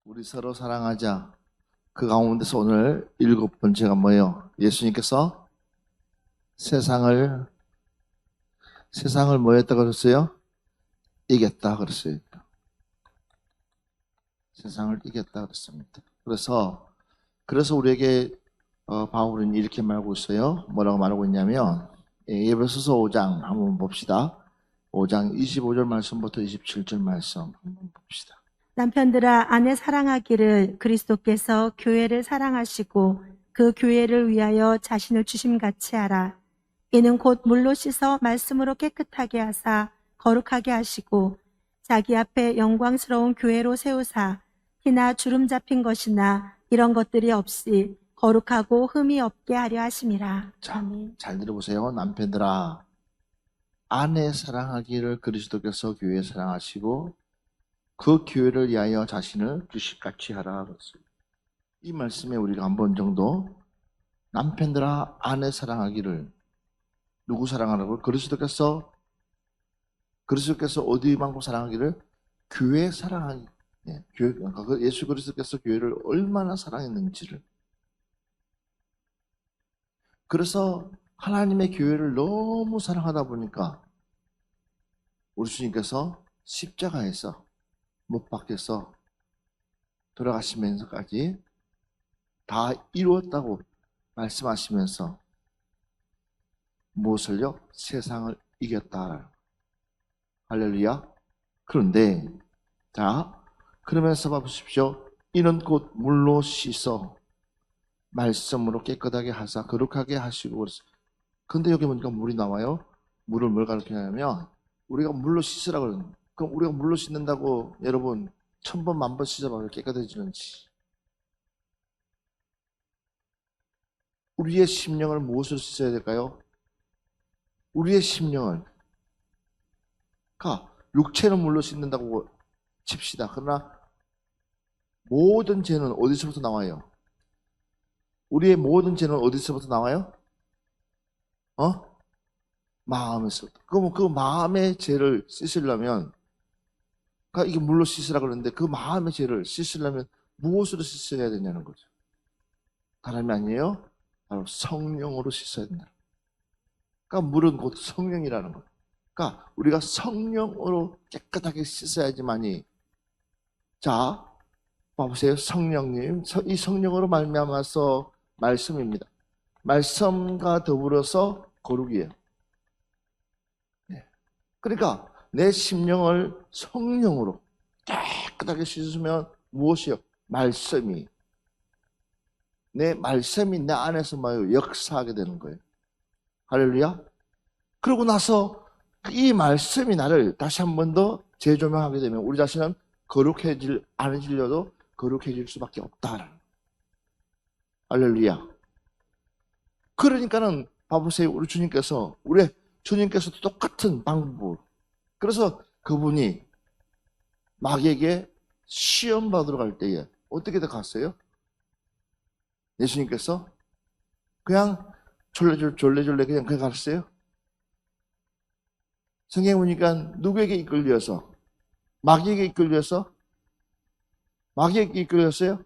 우리 서로 사랑하자. 그 가운데서 오늘 7번째가 뭐예요? 예수님께서 세상을 뭐 했다 그랬어요? 이겼다 그랬어요. 세상을 이겼다 그랬습니다. 그래서 우리에게 바울은 이렇게 말하고 있어요. 뭐라고 말하고 있냐면 에베소서 5장 한번 봅시다. 5장 25절 말씀부터 27절 말씀 한번 봅시다. 남편들아, 아내 사랑하기를 그리스도께서 교회를 사랑하시고 그 교회를 위하여 자신을 주심같이 하라. 이는 곧 물로 씻어 말씀으로 깨끗하게 하사 거룩하게 하시고 자기 앞에 영광스러운 교회로 세우사 티나 주름 잡힌 것이나 이런 것들이 없이 거룩하고 흠이 없게 하려 하심이라. 자, 아멘. 잘 들어보세요. 남편들아, 아내 사랑하기를 그리스도께서 교회 사랑하시고 그 교회를 위하여 자신을 주식같이 하라 그랬어요. 이 말씀에 우리가 한 번 정도 남편들아 아내 사랑하기를 누구 사랑하라고? 그리스도께서 어디만큼 사랑하기를 교회 사랑하기. 교회, 그러니까 예수 그리스도께서 교회를 얼마나 사랑했는지를. 그래서 하나님의 교회를 너무 사랑하다 보니까 우리 주님께서 십자가에서 못 박혀서 돌아가시면서까지 다 이루었다고 말씀하시면서 무엇을요? 세상을 이겼다. 할렐루야. 그런데 자, 그러면서 봐보십시오. 이는 곧 물로 씻어 말씀으로 깨끗하게 하사 거룩하게 하시고 그랬어요. 근데 여기 보니까 물이 나와요. 물을 뭘 가르치냐면 우리가 물로 씻으라 그러는 거예요. 그럼 우리가 물로 씻는다고 여러분 1000번 만번 씻어봐도 깨끗해지는지. 우리의 심령을 무엇으로 씻어야 될까요? 우리의 심령을. 그러니까 육체는 물로 씻는다고 칩시다. 그러나 모든 죄는 어디서부터 나와요? 우리의 모든 죄는 어디서부터 나와요? 마음에서부터. 그러면 그 마음의 죄를 씻으려면, 그러니까 이게 물로 씻으라 그러는데 그 마음의 죄를 씻으려면 무엇으로 씻어야 되냐는 거죠. 다름이 아니에요. 바로 성령으로 씻어야 된다. 그러니까 물은 곧 성령이라는 거예요. 그러니까 우리가 성령으로 깨끗하게 씻어야지만이. 자, 봐보세요. 성령님, 이 성령으로 말미암아서 말씀입니다. 말씀과 더불어서 거룩이에요. 그러니까 내 심령을 성령으로 깨끗하게 씻으면 무엇이요? 말씀이. 내 말씀이 내 안에서 뭐예요? 역사하게 되는 거예요. 할렐루야. 그러고 나서 이 말씀이 나를 다시 한 번 더 재조명하게 되면 우리 자신은 않아지려도 거룩해질 수밖에 없다. 할렐루야. 그러니까는 봐보세요. 우리 주님께서도 똑같은 방법으로. 그래서 그분이 마귀에게 시험 받으러 갈 때에 어떻게 갔어요? 예수님께서 그냥 졸래졸래 그냥 갔어요? 성경에 보니까 누구에게 이끌려서? 마귀에게 이끌려서? 마귀에게 이끌렸어요?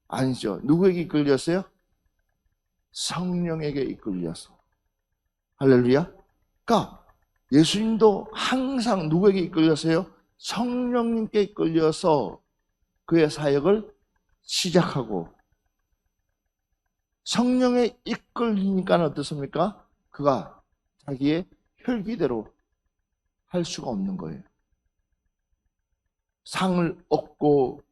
아니죠. 누구에게 이끌렸어요? 성령에게 이끌려서. 할렐루야. 그러니까 예수님도 항상 누구에게 이끌렸어요? 성령님께 이끌려서 그의 사역을 시작하고, 성령에 이끌리니까 어떻습니까? 그가 자기의 혈기대로 할 수가 없는 거예요. 상을 얻고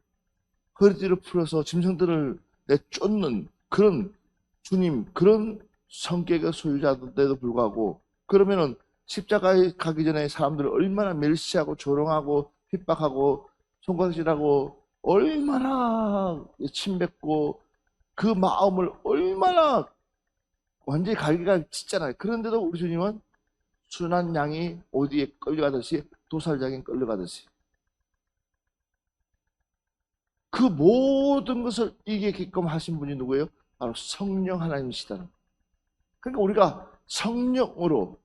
허리띠를 풀어서 짐승들을 내쫓는 그런 주님, 그런 성격의 소유자인데도 불구하고, 그러면은 십자가에 가기 전에 사람들을 얼마나 멸시하고 조롱하고 핍박하고 손가락질하고 얼마나 침뱉고 그 마음을 얼마나 완전히 갈기가 찢잖아요. 그런데도 우리 주님은 순한 양이 어디에 끌려가듯이 도살장에 끌려가듯이 그 모든 것을 이기게끔 하신 분이 누구예요? 바로 성령 하나님이시다. 그러니까 우리가 성령으로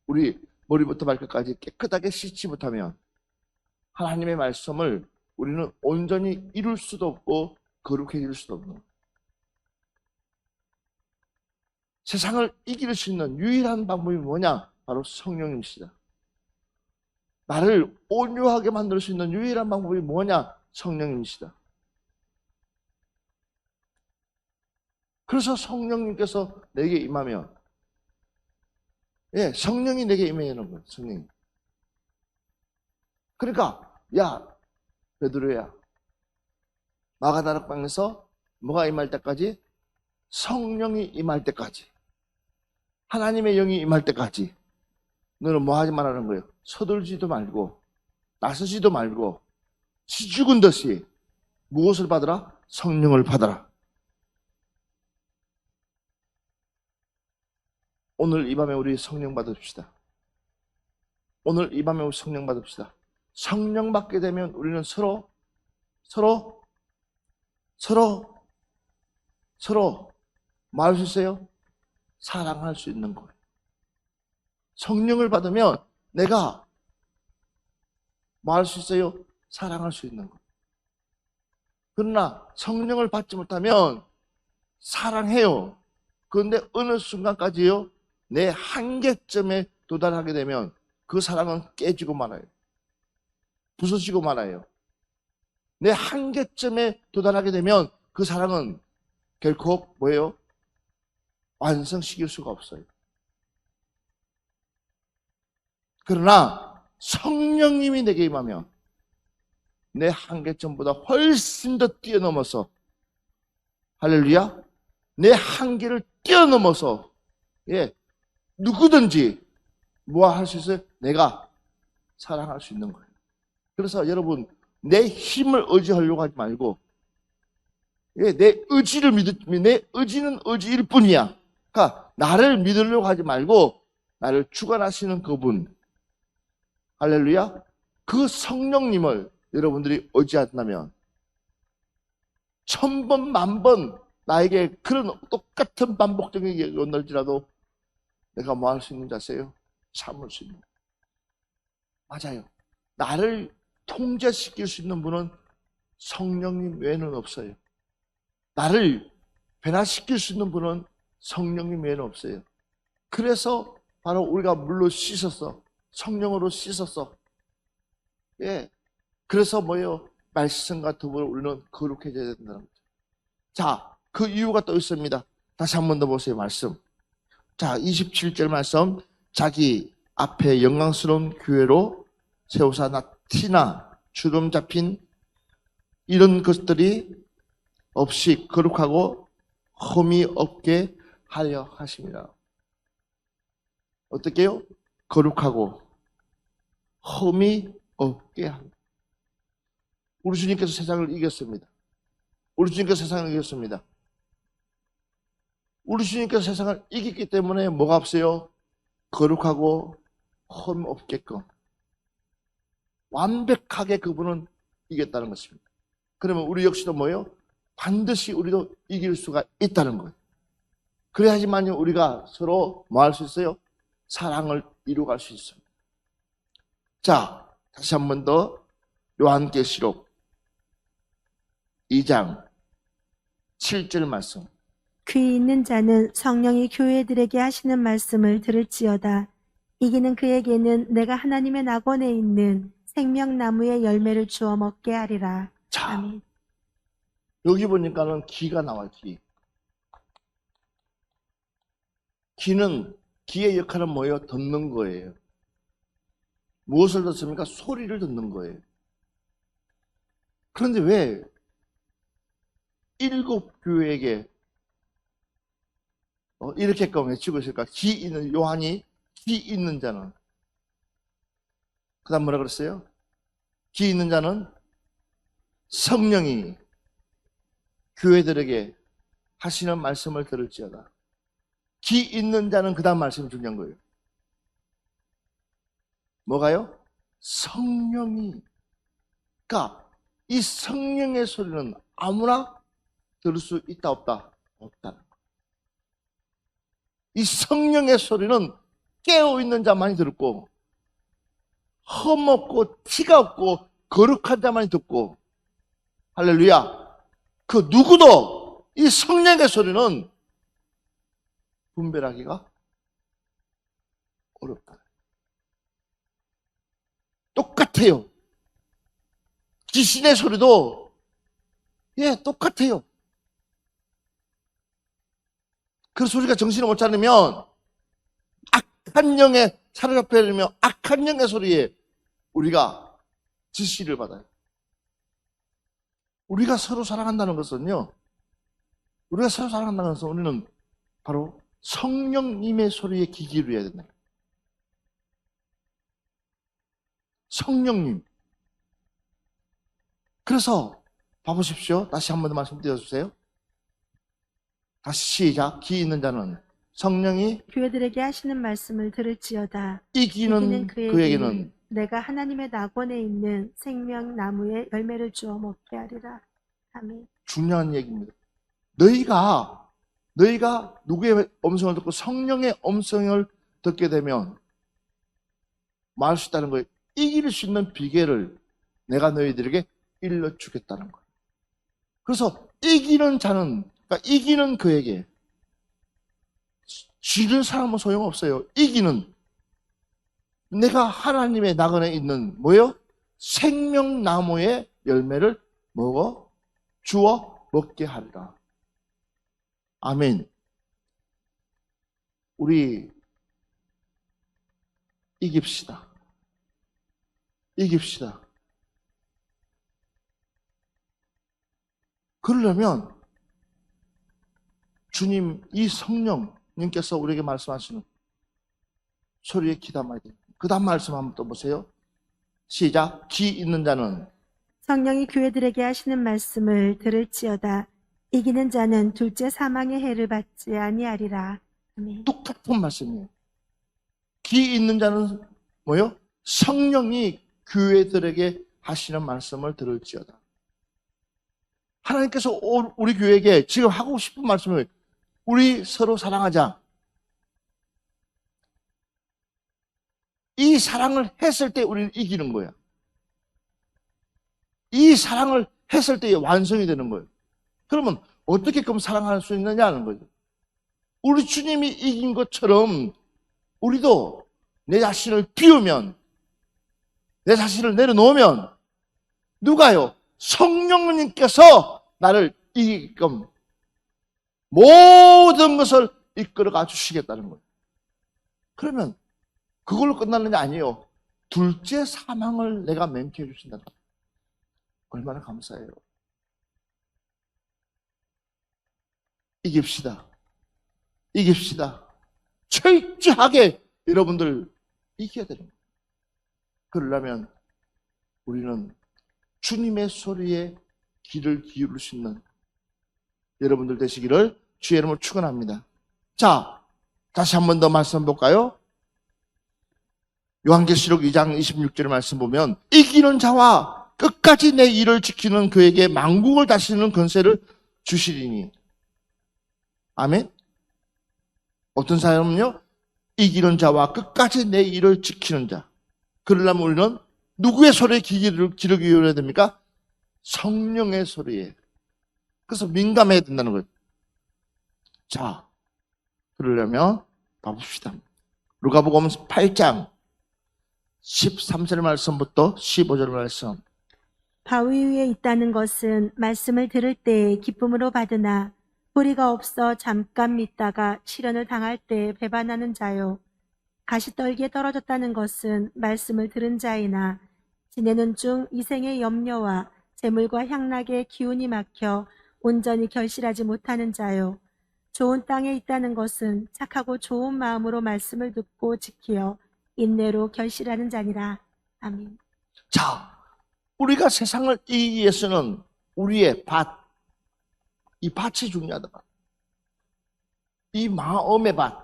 우리 머리부터 발끝까지 깨끗하게 씻지 못하면 하나님의 말씀을 우리는 온전히 이룰 수도 없고 거룩해질 수도 없는 거예요. 세상을 이길 수 있는 유일한 방법이 뭐냐? 바로 성령님이시다. 나를 온유하게 만들 수 있는 유일한 방법이 뭐냐? 성령님이시다. 그래서 성령님께서 내게 임하면, 성령이 내게 임하는 거예요. 성령이. 그러니까 야 베드로야, 마가다락방에서 뭐가 임할 때까지? 성령이 임할 때까지, 하나님의 영이 임할 때까지 너는 뭐 하지 말라는 거예요? 서둘지도 말고 나서지도 말고 죽은 듯이 무엇을 받으라? 성령을 받아라. 오늘 이 밤에 우리 성령 받읍시다. 오늘 이 밤에 우리 성령 받읍시다. 성령 받게 되면 우리는 서로 뭐 할 수 있어요? 사랑할 수 있는 거예요. 성령을 받으면 내가 뭐 할 수 있어요? 사랑할 수 있는 거예요. 그러나 성령을 받지 못하면 사랑해요. 그런데 어느 순간까지요, 내 한계점에 도달하게 되면 그 사랑은 깨지고 말아요. 부서지고 말아요. 내 한계점에 도달하게 되면 그 사랑은 결코 뭐예요? 완성시킬 수가 없어요. 그러나 성령님이 내게 임하면 내 한계점보다 훨씬 더 뛰어넘어서, 할렐루야, 내 한계를 뛰어넘어서 누구든지 뭐 할 수 있어요? 내가 사랑할 수 있는 거예요. 그래서 여러분, 내 힘을 의지하려고 하지 말고 내 의지를 내 의지는 의지일 뿐이야. 그러니까 나를 믿으려고 하지 말고 나를 주관하시는 그분, 할렐루야, 그 성령님을 여러분들이 의지한다면 1000번 만번 나에게 그런 똑같은 반복적인 얘기가 온날지라도 내가 뭐 할 수 있는지 아세요? 참을 수 있는. 맞아요. 나를 통제시킬 수 있는 분은 성령님 외에는 없어요. 나를 변화시킬 수 있는 분은 성령님 외에는 없어요. 그래서 바로 우리가 물로 씻어서, 성령으로 씻어서, 그래서 뭐예요? 말씀과 더불어 우리는 거룩해져야 된다는 거죠. 자, 그 이유가 또 있습니다. 다시 한 번 더 보세요. 말씀. 자, 27절 말씀. 자기 앞에 영광스러운 교회로 세우사 나 티나 주름 잡힌 이런 것들이 없이 거룩하고 흠이 없게 하려 하심이라. 어떻게요? 거룩하고 흠이 없게 합니다. 우리 주님께서 세상을 이겼습니다. 우리 주님께서 세상을 이겼습니다. 우리 주님께서 세상을 이겼기 때문에 뭐가 없어요? 거룩하고 흠 없게끔 완벽하게 그분은 이겼다는 것입니다. 그러면 우리 역시도 뭐예요? 반드시 우리도 이길 수가 있다는 거예요. 그래야지만요 우리가 서로 뭐 할 수 있어요? 사랑을 이루어갈 수 있습니다. 자, 다시 한 번 더 요한계시록 2장 7절 말씀. 귀 있는 자는 성령이 교회들에게 하시는 말씀을 들을지어다. 이기는 그에게는 내가 하나님의 낙원에 있는 생명나무의 열매를 주어 먹게 하리라. 자, 아멘. 여기 보니까는 기가 나와요. 기의 역할은 뭐예요? 듣는 거예요. 무엇을 듣습니까? 소리를 듣는 거예요. 그런데 왜 7 교회에게 이렇게끔 외치고 있을까? 요한이 기 있는 자는, 그 다음 뭐라 그랬어요? 기 있는 자는 성령이 교회들에게 하시는 말씀을 들을지어다. 기 있는 자는 그 다음 말씀이 중요한 거예요. 뭐가요? 성령이. 그러니까 이 성령의 소리는 아무나 들을 수 있다 없다? 없다는 거예요. 이 성령의 소리는 깨어있는 자만이 듣고 흠없고 티가 없고 거룩한 자만이 듣고 할렐루야. 그 누구도 이 성령의 소리는 분별하기가 어렵다. 똑같아요. 귀신의 소리도 똑같아요. 그 소리가 정신을 못 차리면 악한 영에 사로잡혀버리면 악한 영의 소리에 우리가 지시를 받아요. 우리가 서로 사랑한다는 것은요, 우리가 서로 사랑한다는 것은 우리는 바로 성령님의 소리에 귀 기울여야 된다. 성령님. 그래서 봐보십시오. 다시 한 번 더 말씀드려주세요. 다시 시작. 귀 있는 자는 성령이 교회들에게 하시는 말씀을 들을지어다. 이기는 그에게는 내가 하나님의 낙원에 있는 생명나무의 열매를 주어 먹게 하리라. 아멘. 중요한 얘기입니다. 너희가 누구의 음성을 듣고 성령의 음성을 듣게 되면 말할 수 있다는 거예요. 이길 수 있는 비결을 내가 너희들에게 일러주겠다는 거예요. 그래서 이기는 자는, 그러니까 이기는 그에게, 지는 사람은 소용없어요. 이기는, 내가 하나님의 낙원에 있는 뭐요? 생명나무의 열매를 주어 먹게 하리라. 아멘. 우리 이깁시다. 이깁시다. 그러려면 주님, 이 성령님께서 우리에게 말씀하시는 소리에 귀담아야 돼요. 그 다음 말씀 한번 또 보세요. 시작. 귀 있는 자는 성령이 교회들에게 하시는 말씀을 들을지어다. 이기는 자는 둘째 사망의 해를 받지 아니하리라. 아멘. 똑같은 말씀이에요. 귀 있는 자는 뭐요? 성령이 교회들에게 하시는 말씀을 들을지어다. 하나님께서 우리 교회에게 지금 하고 싶은 말씀을, 우리 서로 사랑하자. 이 사랑을 했을 때 우리는 이기는 거야. 이 사랑을 했을 때 완성이 되는 거예요. 그러면 어떻게 그럼 사랑할 수 있느냐는 거죠. 우리 주님이 이긴 것처럼 우리도 내 자신을 비우면, 내 자신을 내려놓으면 누가요? 성령님께서 나를 이기게끔 모든 것을 이끌어가 주시겠다는 거예요. 그러면 그걸로 끝나는 게 아니에요. 둘째 사망을 내가 맹쾌해 주신다는 거예요. 얼마나 감사해요. 이깁시다. 이깁시다. 철저하게 여러분들 이겨야 되는 거예요. 그러려면 우리는 주님의 소리에 귀를 기울일 수 있는 여러분들 되시기를 주의 이름으로 축원합니다. 자, 다시 한 번 더 말씀 볼까요? 요한계시록 2장 26절의 말씀 보면 이기는 자와 끝까지 내 일을 지키는 그에게 만국을 다스리는 권세를 주시리니. 아멘. 어떤 사람은요, 이기는 자와 끝까지 내 일을 지키는 자. 그러려면 우리는 누구의 소리에 귀를 기울여야 됩니까? 성령의 소리에. 그래서 민감해야 된다는 거예요. 자, 그러려면 봐봅시다. 누가복음 8장 13절 말씀부터 15절 말씀. 바위 위에 있다는 것은 말씀을 들을 때에 기쁨으로 받으나 뿌리가 없어 잠깐 믿다가 시련을 당할 때에 배반하는 자요. 가시떨기에 떨어졌다는 것은 말씀을 들은 자이나 지내는 중 이생의 염려와 재물과 향락의 기운이 막혀 온전히 결실하지 못하는 자요. 좋은 땅에 있다는 것은 착하고 좋은 마음으로 말씀을 듣고 지키어 인내로 결실하는 자니라. 아멘. 자, 우리가 세상을 이기기 위해서는 우리의 밭, 이 밭이 중요하다. 이 마음의 밭.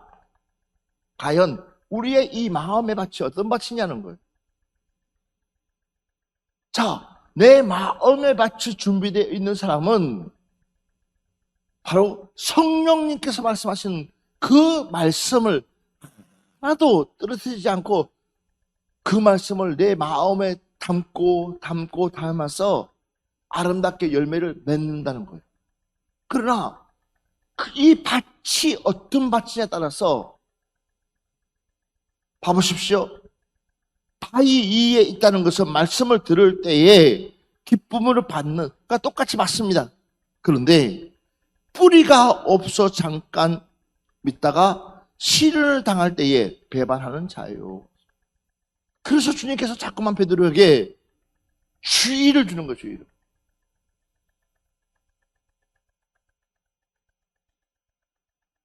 과연 우리의 이 마음의 밭이 어떤 밭이냐는 거예요. 자, 내 마음의 밭이 준비되어 있는 사람은 바로 성령님께서 말씀하신 그 말씀을 하나도 떨어뜨리지 않고 그 말씀을 내 마음에 담고 담아서 아름답게 열매를 맺는다는 거예요. 그러나 이 밭이 어떤 밭이냐에 따라서 봐보십시오. 바위 위에 있다는 것은 말씀을 들을 때에 기쁨을 받는, 그러니까 똑같이 맞습니다. 그런데 뿌리가 없어 잠깐 믿다가 시련을 당할 때에 배반하는 자예요. 그래서 주님께서 자꾸만 베드로에게 주의를 주는 거죠. 주의를.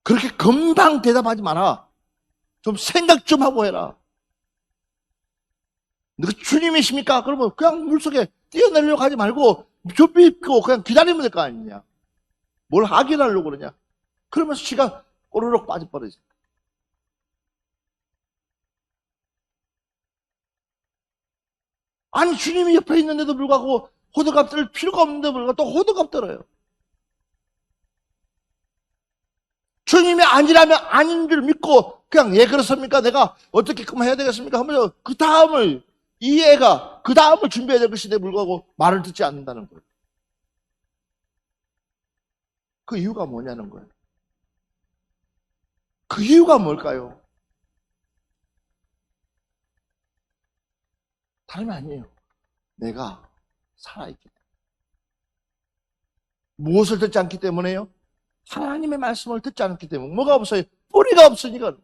그렇게 금방 대답하지 마라. 좀 생각 좀 하고 해라. 너가 주님이십니까? 그러면 그냥 물속에 뛰어내려고 하지 말고 좁히 입고 그냥 기다리면 될 거 아니냐. 뭘 하긴 하려고 그러냐. 그러면서 지가 꼬르륵 빠져버리지. 아니 주님이 옆에 있는데도 불구하고 호들갑 들 필요가 없는데도 불구하고 또 호들갑 떨어요. 주님이 아니라면 아닌 줄 믿고 그냥 예 그렇습니까? 내가 어떻게 그만 해야 되겠습니까? 하면서 그 다음을 이 애가 그 다음을 준비해야 될 것인데 불구하고 말을 듣지 않는다는 거예요. 그 이유가 뭐냐는 거예요. 그 이유가 뭘까요? 다름이 아니에요. 내가 살아있기 때문에. 무엇을 듣지 않기 때문에요? 하나님의 말씀을 듣지 않기 때문에. 뭐가 없어요? 뿌리가 없으니까.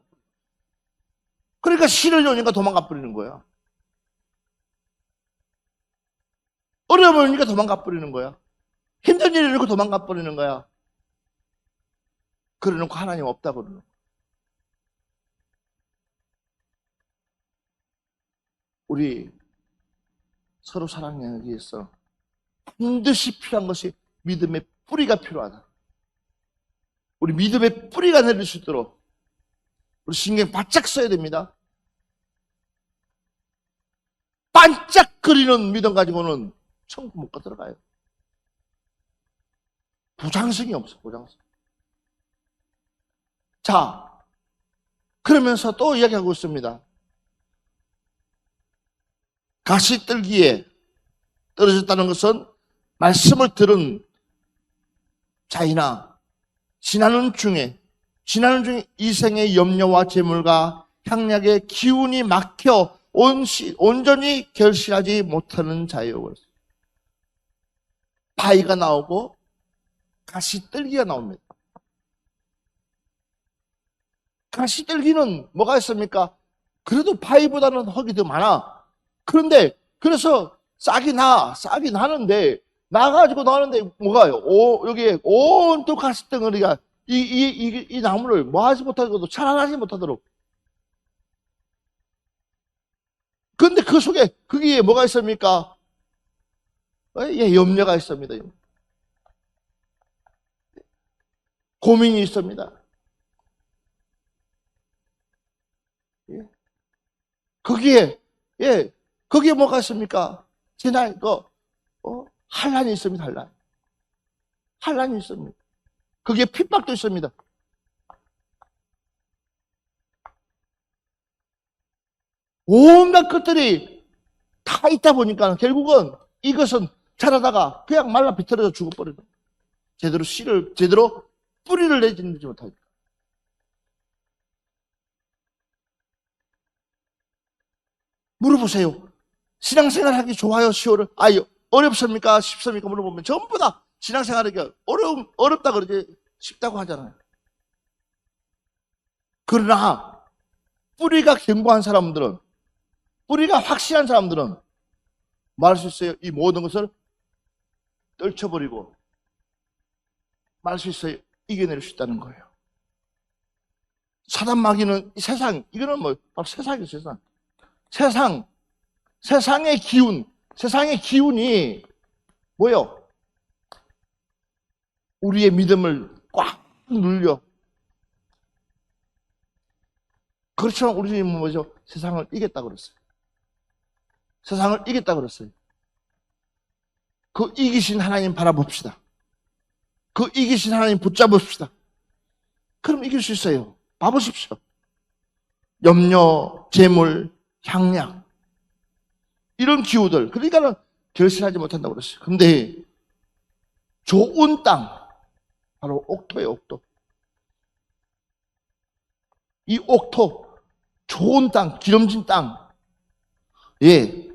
그러니까 시련이 오니까 도망가 버리는 거야. 어려움이 오니까 도망가 버리는 거야. 힘든 일이 오니까 도망가 버리는 거야. 그러놓고 하나님 없다고 그러는 거야. 우리 서로 사랑하기 위해서 반드시 필요한 것이 믿음의 뿌리가 필요하다. 우리 믿음의 뿌리가 내릴 수 있도록 우리 신경 바짝 써야 됩니다. 반짝거리는 믿음 가지고는 천국 못 가 들어가요. 보장성이 없어, 보장성. 자, 그러면서 또 이야기하고 있습니다. 가시떨기에 떨어졌다는 것은 말씀을 들은 자이나 지나는 중에 이생의 염려와 재물과 향락의 기운이 막혀 온전히 결실하지 못하는 자요. 바위가 나오고 가시떨기가 나옵니다. 가시떨기는 뭐가 있습니까? 그래도 바위보다는 흙이 더 많아. 그런데 그래서 싹이 나는데 나가지고 나오는데 뭐가요? 여기에 온통 가시덩어리가 이 나무를 뭐 하지 못하고도 자라나지 못하도록. 그런데 그 속에 거기에 뭐가 있습니까? 예, 염려가 있습니다. 고민이 있습니다. 예. 거기에 뭐가 있습니까? 지난 한란이 있습니다. 한란이 있습니다. 거기에 핍박도 있습니다. 온갖 것들이 다 있다 보니까 결국은 이것은 자라다가 그냥 말라 비틀어져 죽어버리는 거예요. 제대로 뿌리를 내지 못하니까. 물어보세요. 신앙생활 하기 좋아요? 어렵습니까? 쉽습니까? 물어보면 전부 다 신앙생활하기 어렵다 그러지 쉽다고 하잖아요. 그러나 뿌리가 견고한 사람들은, 뿌리가 확실한 사람들은 말할 수 있어요. 이 모든 것을 떨쳐버리고 말할 수 있어요. 이겨낼 수 있다는 거예요. 사단 마귀는 이 세상, 이거는 바로 세상이에요. 세상의 기운이 뭐요? 우리의 믿음을 꽉 눌려. 그렇지만 우리 주님은 뭐죠? 세상을 이겼다고 그랬어요. 세상을 이겼다고 그랬어요. 그 이기신 하나님 바라봅시다. 그 이기신 하나님 붙잡읍시다. 그럼 이길 수 있어요. 봐보십시오. 염려, 재물, 향락 이런 기후들, 그러니까는 결실하지 못한다고 그랬어요. 근데 좋은 땅, 바로 옥토예요, 옥토. 이 옥토, 좋은 땅, 기름진 땅, 예,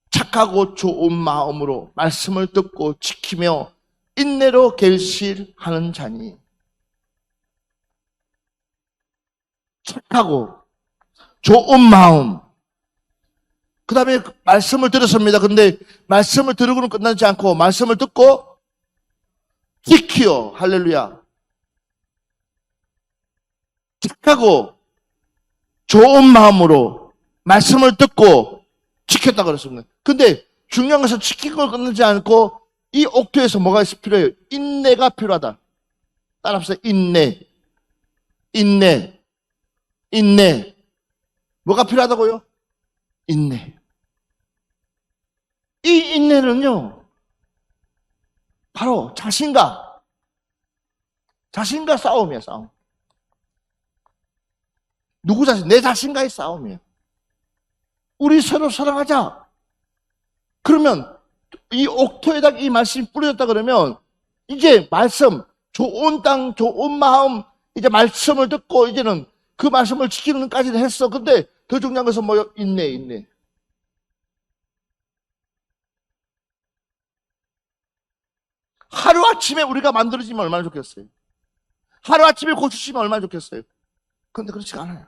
착하고 좋은 마음으로 말씀을 듣고 지키며 인내로 결실하는 자니, 착하고 좋은 마음, 그 다음에 말씀을 들었습니다. 근데 말씀을 들으고는 끝나지 않고 말씀을 듣고 지키어, 할렐루야, 착하고 좋은 마음으로 말씀을 듣고 지켰다 그랬습니다. 근데 중요한 것은 지킨 걸 끝나지 않고 이 옥토에서 뭐가 필요해요? 인내가 필요하다. 따라합시다. 인내. 뭐가 필요하다고요? 인내. 이 인내는요, 바로 자신과 싸움이에요, 싸움. 누구 자신? 내 자신과의 싸움이에요. 우리 서로 사랑하자. 그러면 이 옥토에다 이 말씀이 뿌려졌다 그러면 이제 말씀, 좋은 땅, 좋은 마음, 이제 말씀을 듣고 이제는 그 말씀을 지키는 까지는 했어. 근데 더 중요한 것은 뭐예요? 인내. 하루아침에 우리가 만들어지면 얼마나 좋겠어요? 하루아침에 고쳐지면 얼마나 좋겠어요? 그런데 그렇지가 않아요.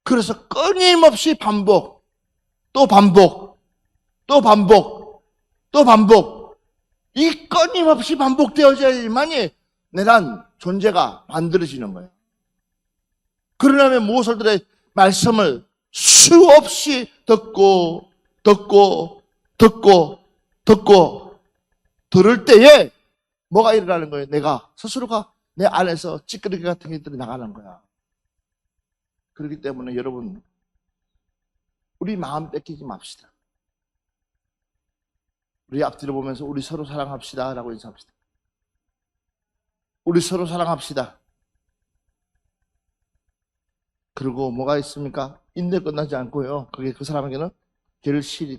그래서 끊임없이 반복, 또 반복, 또 반복, 또 반복. 이 끊임없이 반복되어져야지만이 내란 존재가 만들어지는 거예요. 그러려면 무엇을 들어야 말씀을 수없이 듣고 들을 때에 뭐가 일어나는 거예요? 내가 스스로가 내 안에서 찌끄러기 같은 것들이 나가는 거야. 그렇기 때문에 여러분, 우리 마음 뺏기지 맙시다. 우리 앞뒤를 보면서 우리 서로 사랑합시다 라고 인사합시다. 우리 서로 사랑합시다. 그리고 뭐가 있습니까? 인내 끝나지 않고요. 그게 그 사람에게는 결실이,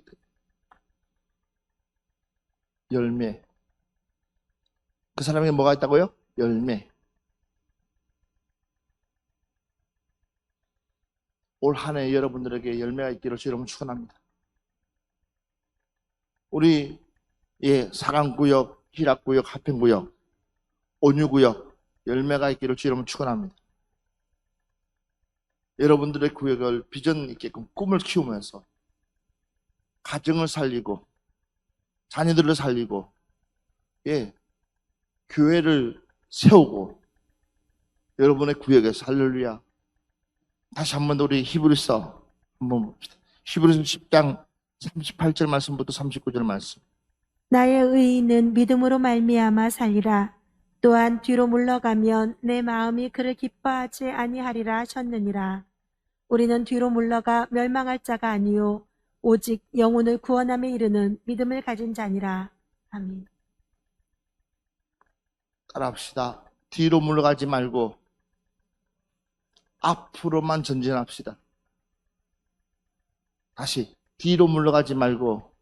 열매. 그 사람에게 뭐가 있다고요? 열매. 올 한 해 여러분들에게 열매가 있기를 여러분 축원합니다. 우리 사랑구역, 희락구역, 하평구역, 온유구역 열매가 있기를 여러분 축원합니다. 여러분들의 구역을 비전 있게끔 꿈을 키우면서 가정을 살리고 자녀들을 살리고 교회를 세우고 여러분의 구역에서 할렐루야. 다시 한 번 더 우리 히브리서 한번 봅시다. 히브리서 10장 38절 말씀부터 39절 말씀. 나의 의인은 믿음으로 말미암아 살리라. 또한 뒤로 물러가면 내 마음이 그를 기뻐하지 아니하리라 하셨느니라. 우리는 뒤로 물러가 멸망할 자가 아니요 오직 영혼을 구원함에 이르는 믿음을 가진 자니라. 아멘. 따라합시다. 뒤로 물러가지 말고 앞으로만 전진합시다. 다시 뒤로 물러가지 말고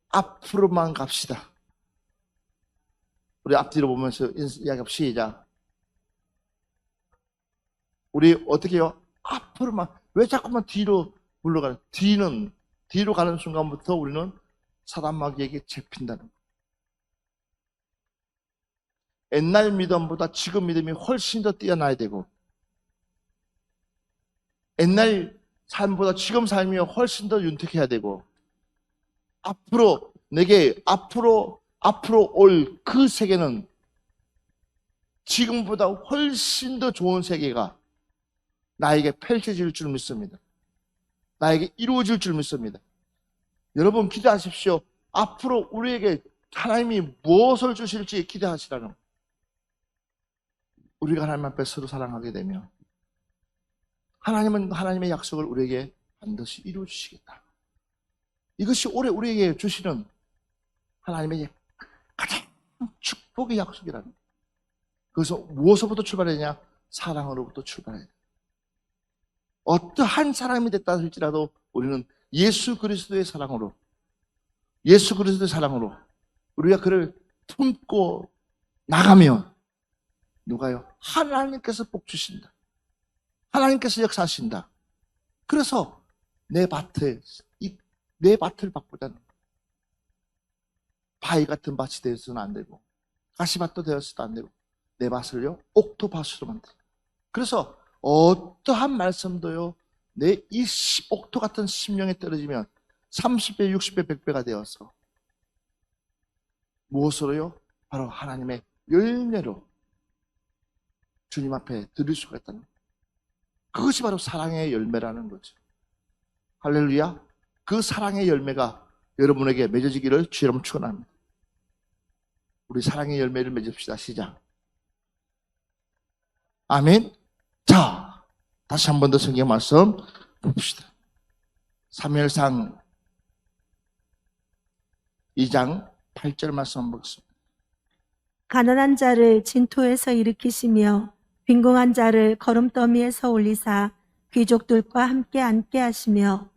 앞으로만 갑시다. 우리 앞뒤로 보면서 이야기합시다. 시작. 우리 어떻게 해요? 앞으로만. 왜 자꾸만 뒤로 물러가는? 뒤로 가는 순간부터 우리는 사단 마귀에게 잡힌다는 거예요. 옛날 믿음보다 지금 믿음이 훨씬 더 뛰어나야 되고 옛날 삶보다 지금 삶이 훨씬 더 윤택해야 되고 앞으로 내게 앞으로 올 그 세계는 지금보다 훨씬 더 좋은 세계가 나에게 펼쳐질 줄 믿습니다. 나에게 이루어질 줄 믿습니다. 여러분 기대하십시오. 앞으로 우리에게 하나님이 무엇을 주실지 기대하시라는 거예요. 우리가 하나님 앞에 서로 사랑하게 되면 하나님은 하나님의 약속을 우리에게 반드시 이루어 주시겠다. 이것이 올해 우리에게 주시는 하나님의 가장 축복의 약속이라는 거예요. 그래서 무엇으로부터 출발해야 되냐? 사랑으로부터 출발해야 돼요. 어떠한 사람이 됐다 할지라도 우리는 예수 그리스도의 사랑으로, 예수 그리스도의 사랑으로 우리가 그를 품고 나가면 누가요? 하나님께서 복 주신다. 하나님께서 역사하신다. 그래서 내 밭을 바꾸자는 거예요. 바위 같은 밭이 되어서는 안 되고 가시밭도 되어서도 안 되고 내 밭을요 옥토밭으로 만들어요. 그래서 어떠한 말씀도요 내 이 옥토 같은 심령에 떨어지면 30배, 60배, 100배가 되어서 무엇으로요? 바로 하나님의 열매로 주님 앞에 드릴 수가 있다는 거예요. 그것이 바로 사랑의 열매라는 거죠. 할렐루야. 그 사랑의 열매가 여러분에게 맺어지기를 주의 이름으로 축원합니다. 우리 사랑의 열매를 맺읍시다. 시작. 아멘. 자, 다시 한 번 더 성경 말씀 봅시다. 사무엘상 2장 8절 말씀 한번 보겠습니다. 가난한 자를 진토에서 일으키시며 빈궁한 자를 거름더미에서 올리사 귀족들과 함께 앉게 하시며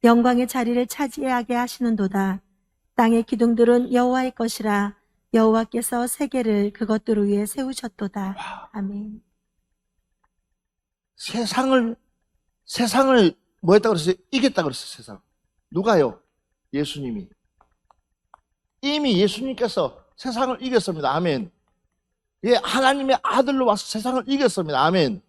영광의 자리를 차지하게 하시는도다. 땅의 기둥들은 여호와의 것이라 여호와께서 세계를 그것들 위에 세우셨도다. 아멘. 세상을 뭐 했다고 그랬어요? 이겼다고 그랬어요. 세상. 누가요? 예수님이. 이미 예수님께서 세상을 이겼습니다. 아멘. 예, 하나님의 아들로 와서 세상을 이겼습니다. 아멘.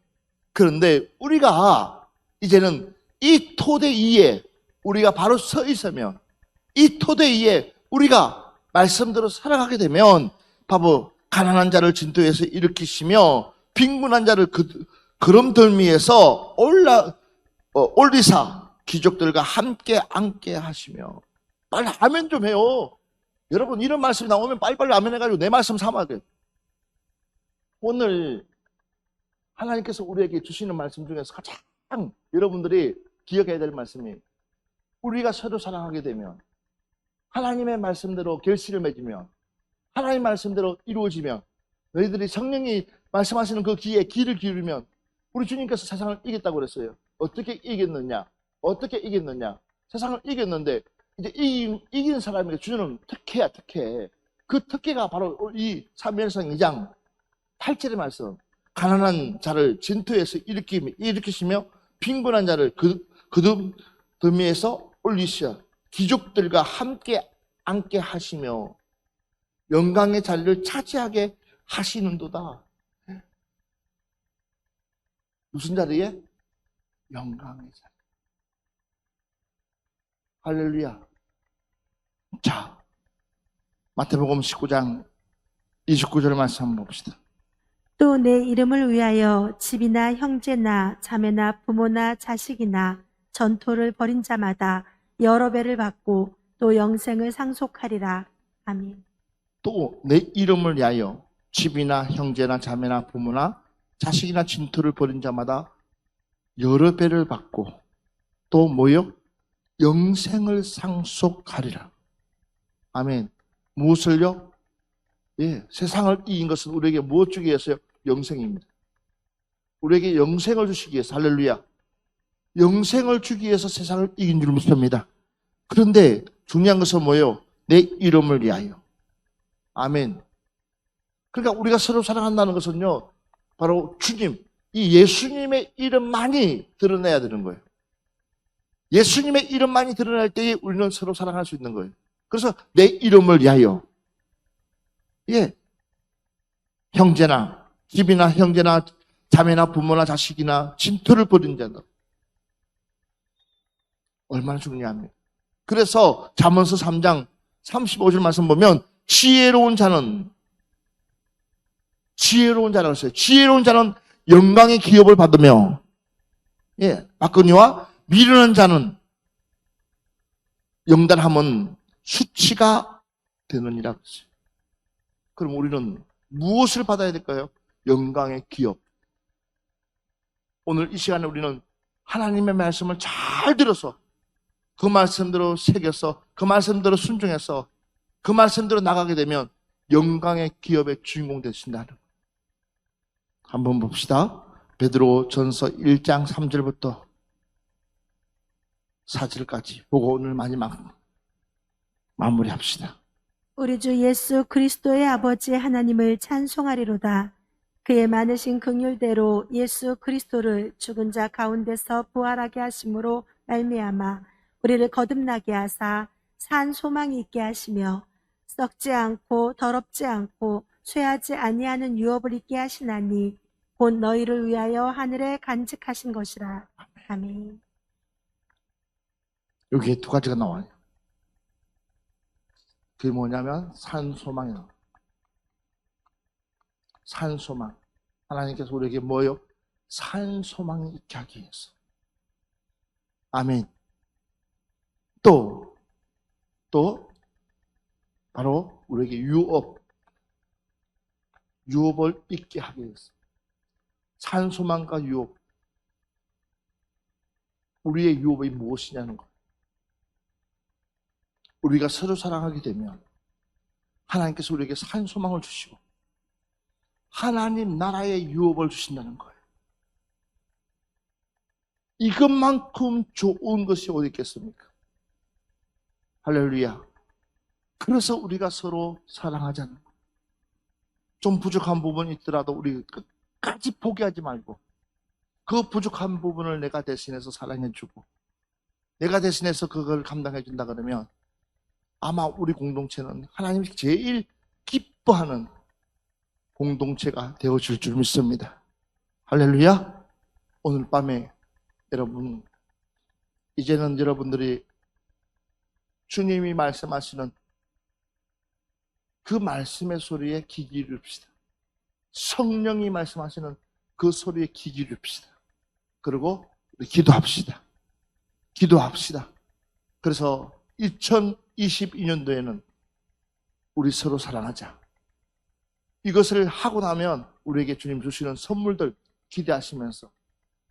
그런데 우리가 이제는 이 토대 위에 우리가 바로 서 있으면, 이 토대 위에 우리가 말씀대로 살아가게 되면 바로 가난한 자를 진토에서 일으키시며 빈곤한 자를 그름덜미에서 올리사 귀족들과 함께 앉게 하시며. 빨리 아멘 좀 해요. 여러분, 이런 말씀이 나오면 빨리빨리 아멘 해가지고 내 말씀 삼아야 돼요. 오늘 하나님께서 우리에게 주시는 말씀 중에서 가장 여러분들이 기억해야 될 말씀이, 우리가 서로 사랑하게 되면, 하나님의 말씀대로 결실을 맺으면, 하나님 말씀대로 이루어지면, 너희들이 성령이 말씀하시는 그 귀에 귀를 기울이면, 우리 주님께서 세상을 이겼다고 그랬어요. 어떻게 이겼느냐? 어떻게 이겼느냐? 세상을 이겼는데 이제 이긴 사람에게 주는 특혜야, 특혜. 그 특혜가 바로 이 사무엘상 2장 8절의 말씀. 가난한 자를 진토에서 일으키시며 빈곤한 자를 그듭더미에서 올리시어 귀족들과 함께 앉게 하시며 영광의 자리를 차지하게 하시는도다. 무슨 자리에? 영광의 자리. 할렐루야. 자, 마태복음 19장 29절 말씀 한번 봅시다. 또 내 이름을 위하여 집이나 형제나 자매나 부모나 자식이나 전토를 벌인 자마다 여러 배를 받고 또 영생을 상속하리라. 아멘. 또 내 이름을 위하여 집이나 형제나 자매나 부모나 자식이나 진토를 벌인 자마다 여러 배를 받고 또 뭐요? 영생을 상속하리라. 아멘. 무엇을요? 예, 세상을 이긴 것은 우리에게 무엇 주기 위해서요? 영생입니다. 우리에게 영생을 주시기 위해서. 할렐루야. 영생을 주기 위해서 세상을 이긴 줄 믿습니다. 그런데 중요한 것은 뭐예요? 내 이름을 위하여. 아멘. 그러니까 우리가 서로 사랑한다는 것은요, 바로 주님, 이 예수님의 이름만이 드러내야 되는 거예요. 예수님의 이름만이 드러날 때에 우리는 서로 사랑할 수 있는 거예요. 그래서 내 이름을 위하여, 예, 형제나 집이나 형제나 자매나 부모나 자식이나 진토를 벌인 자다. 얼마나 중요합니까? 그래서 잠언서 3장 35절 말씀 보면 지혜로운 자라고 했어요. 지혜로운 자는 영광의 기업을 받으며, 예, 받거니와 미련한 자는 영단함은 수치가 되느니라 그랬어요. 그럼 우리는 무엇을 받아야 될까요? 영광의 기업. 오늘 이 시간에 우리는 하나님의 말씀을 잘 들어서 그 말씀대로 새겨서 그 말씀대로 순종해서 그 말씀대로 나가게 되면 영광의 기업의 주인공 되신다는 거예요. 한번 봅시다. 베드로 전서 1장 3절부터 4절까지 보고 오늘 마지막 마무리합시다. 우리 주 예수 그리스도의 아버지 하나님을 찬송하리로다. 그의 많으신 긍휼대로 예수 그리스도를 죽은 자 가운데서 부활하게 하심으로 말미암아 우리를 거듭나게 하사 산 소망이 있게 하시며 썩지 않고 더럽지 않고 쇠하지 아니하는 유업을 있게 하시나니 곧 너희를 위하여 하늘에 간직하신 것이라. 아멘. 여기에 두 가지가 나와요. 그게 뭐냐면 산소망이에요. 산소망. 하나님께서 우리에게 뭐예요? 산소망이 있게 하기 위해서. 아멘. 또 바로 우리에게 유업을 있게 하기 위해서. 산소망과 유업. 우리의 유업이 무엇이냐는 것. 우리가 서로 사랑하게 되면 하나님께서 우리에게 산소망을 주시고 하나님 나라의 유업을 주신다는 거예요. 이것만큼 좋은 것이 어디 있겠습니까? 할렐루야. 그래서 우리가 서로 사랑하자는 거예요. 좀 부족한 부분이 있더라도 우리 끝까지 포기하지 말고 그 부족한 부분을 내가 대신해서 사랑해주고 내가 대신해서 그걸 감당해준다 그러면 아마 우리 공동체는 하나님이 제일 기뻐하는 공동체가 되어줄 줄 믿습니다. 할렐루야. 오늘 밤에 여러분, 이제는 여러분들이 주님이 말씀하시는 그 말씀의 소리에 귀 기울입시다. 성령이 말씀하시는 그 소리에 귀 기울입시다. 그리고 우리 기도합시다. 그래서 2022년도에는 우리 서로 사랑하자. 이것을 하고 나면 우리에게 주님 주시는 선물들 기대하시면서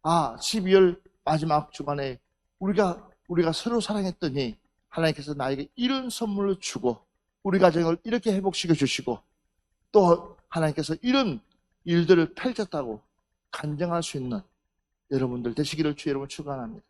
12월 마지막 주간에 우리가 서로 사랑했더니 하나님께서 나에게 이런 선물을 주고 우리 가정을 이렇게 회복시켜 주시고 또 하나님께서 이런 일들을 펼쳤다고 간증할 수 있는 여러분들 되시기를 주의 이름으로 축원합니다.